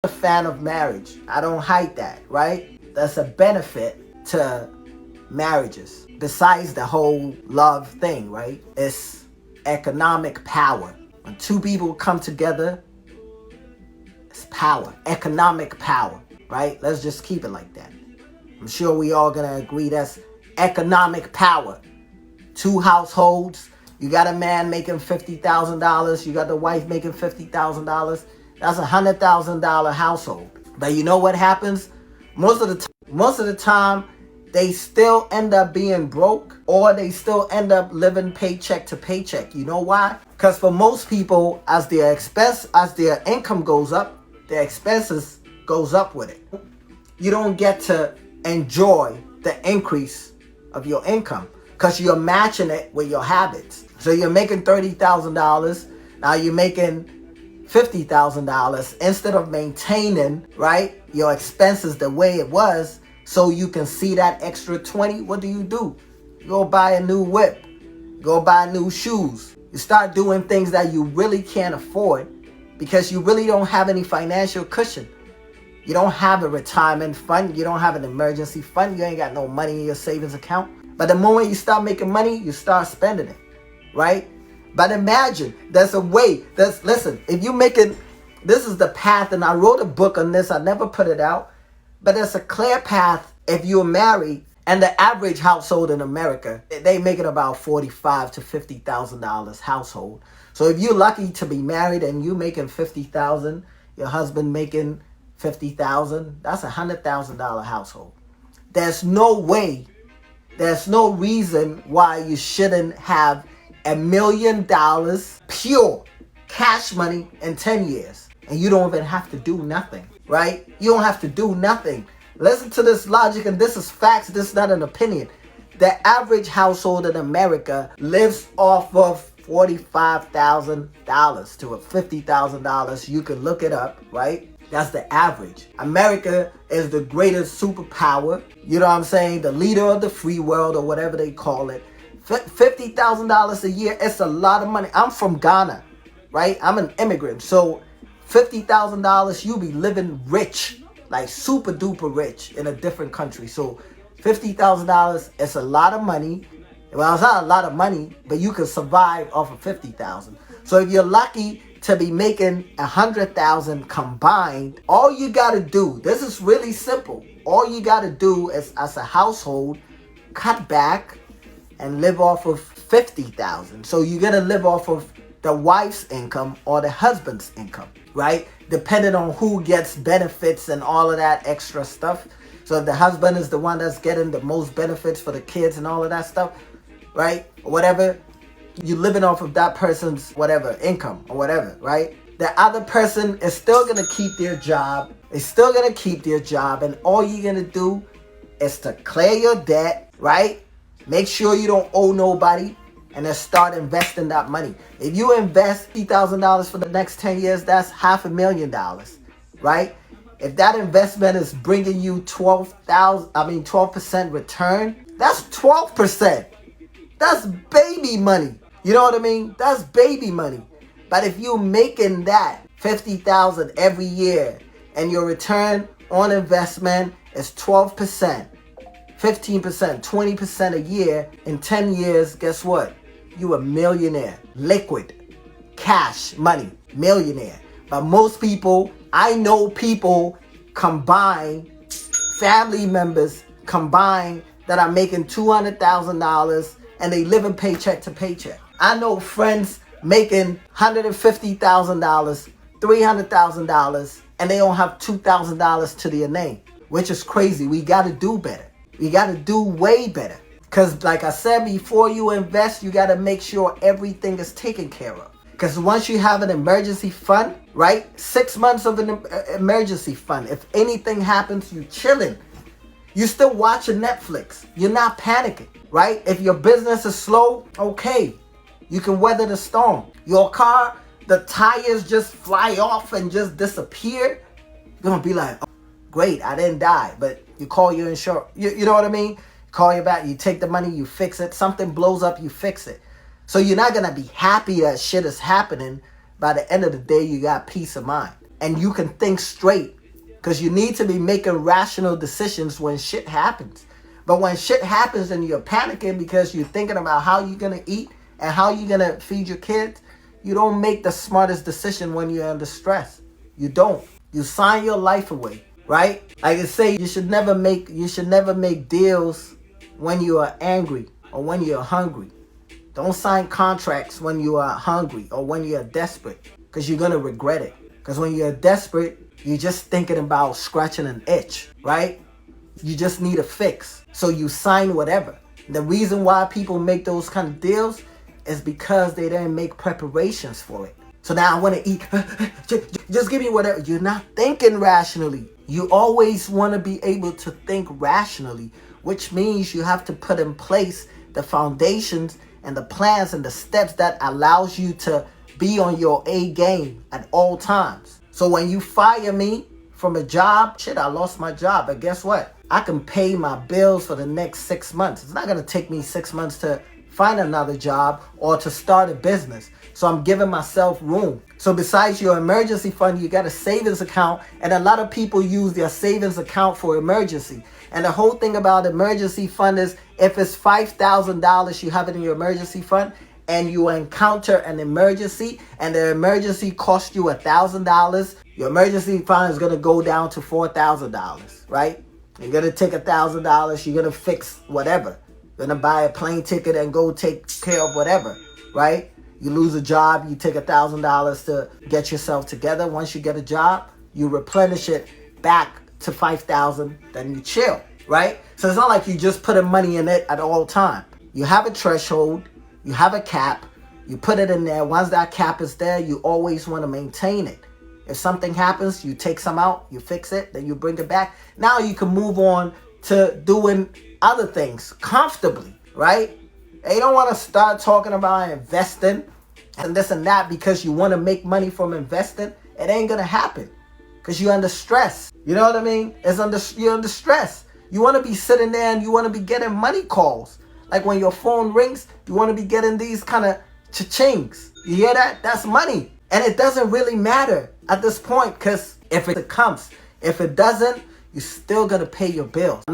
a fan of marriage. I don't hide that, right? That's a benefit to marriages. Besides the whole love thing, right? It's economic power. When two people come together, it's power. Economic power, right? Let's just keep it like that. I'm sure we all gonna agree that's economic power. Two households. You got a man making $50,000. You got the wife making $50,000. That's $100,000 household. But you know what happens? Most of the time, they still end up being broke, or they still end up living paycheck to paycheck. You know why? Because for most people, as their income goes up, their expenses goes up with it. You don't get to enjoy the increase of your income because you're matching it with your habits. So you're making $30,000. Now you're making $50,000 instead of maintaining, right, your expenses the way it was, so you can see that extra 20. What do? You go buy a new whip, go buy new shoes. You start doing things that you really can't afford because you really don't have any financial cushion. You don't have a retirement fund. You don't have an emergency fund. You ain't got no money in your savings account. But the moment you start making money, you start spending it, right? But imagine, there's a way. Listen, if you making, this is the path, and I wrote a book on this. I never put it out. But there's a clear path if you're married, and the average household in America, they make it about $45,000 to $50,000 household. So if you're lucky to be married and you making $50,000, your husband making $50,000, that's $100,000 household. There's no reason why you shouldn't have $1 million pure cash money in 10 years. And you don't even have to do nothing, right? You don't have to do nothing. Listen to this logic, and this is facts. This is not an opinion. The average household in America lives off of $45,000 to $50,000. You can look it up, right? That's the average. America is the greatest superpower. You know what I'm saying? The leader of the free world, or whatever they call it. $50,000 a year, it's a lot of money. I'm from Ghana, right? I'm an immigrant. So $50,000, you be living rich, like super duper rich in a different country. So $50,000, it's a lot of money. Well, it's not a lot of money, but you can survive off of $50,000. So if you're lucky to be making $100,000 combined, all you gotta do, this is really simple. All you gotta do is, as a household, cut back and live off of $50,000. So you're gonna live off of the wife's income or the husband's income, right? Depending on who gets benefits and all of that extra stuff. So if the husband is the one that's getting the most benefits for the kids and all of that stuff, right? Or whatever, you're living off of that person's whatever income or whatever, right? The other person is still gonna keep their job. And all you're gonna do is to clear your debt, right? Make sure you don't owe nobody, and then start investing that money. If you invest $50,000 for the next 10 years, that's $500,000, right? If that investment is bringing you 12% return, that's 12%. That's baby money. You know what I mean? That's baby money. But if you're making that $50,000 every year, and your return on investment is 12%, 15%, 20% a year, in 10 years, guess what? You a millionaire. Liquid. Cash money. Millionaire. But most people, I know people combined, family members combined, that are making $200,000 and they living paycheck to paycheck. I know friends making $150,000, $300,000, and they don't have $2,000 to their name, which is crazy. We got to do better. We got to do way better. Because like I said, before you invest, you got to make sure everything is taken care of. Because once you have an emergency fund, right? 6 months of an emergency fund. If anything happens, you chilling. You still watching Netflix. You're not panicking, right? If your business is slow, okay. You can weather the storm. Your car, the tires just fly off and just disappear. You're going to be like, oh, great, I didn't die. But you call your insurance. You know what I mean? Call you back, you take the money, you fix it. Something blows up, you fix it. So you're not going to be happy that shit is happening. By the end of the day, you got peace of mind. and you can think straight. Because you need to be making rational decisions when shit happens. But when shit happens and you're panicking because you're thinking about how you're going to eat and how you're going to feed your kids, you don't make the smartest decision when you're under stress. You don't. You sign your life away, right? Like I say, you should never make deals when you are angry or when you're hungry. Don't sign contracts when you are hungry or when you're desperate, because you're going to regret it. Because when you're desperate, you're just thinking about scratching an itch, right? You just need a fix. So you sign whatever. The reason why people make those kind of deals is because they didn't make preparations for it. So now I want to eat. Just give me whatever. You're not thinking rationally. You always want to be able to think rationally, which means you have to put in place the foundations and the plans and the steps that allows you to be on your A game at all times. So when you fire me from a job, shit, I lost my job. But guess what? I can pay my bills for the next 6 months. It's not going to take me 6 months to find another job or to start a business. So I'm giving myself room. So besides your emergency fund, you got a savings account. And a lot of people use their savings account for emergency. And the whole thing about emergency fund is if it's $5,000 you have it in your emergency fund, and you encounter an emergency and the emergency costs you $1,000, your emergency fund is going to go down to $4,000, right? You're going to take $1,000, you're going to fix whatever. You're going to buy a plane ticket and go take care of whatever, right? You lose a job, you take $1,000 to get yourself together. Once you get a job, you replenish it back to $5,000, then you chill, right? So it's not like you just putting money in it at all time. You have a threshold. You have a cap, you put it in there. Once that cap is there, you always want to maintain it. If something happens, you take some out, you fix it, then you bring it back. Now you can move on to doing other things comfortably, right? And you don't want to start talking about investing and this and that because you want to make money from investing. It ain't going to happen because you're under stress. You know what I mean? You're under stress. You want to be sitting there and you want to be getting money calls. Like when your phone rings, you want to be getting these kind of cha-chings. You hear that? That's money. And it doesn't really matter at this point because if it comes, if it doesn't, you're still going to pay your bills.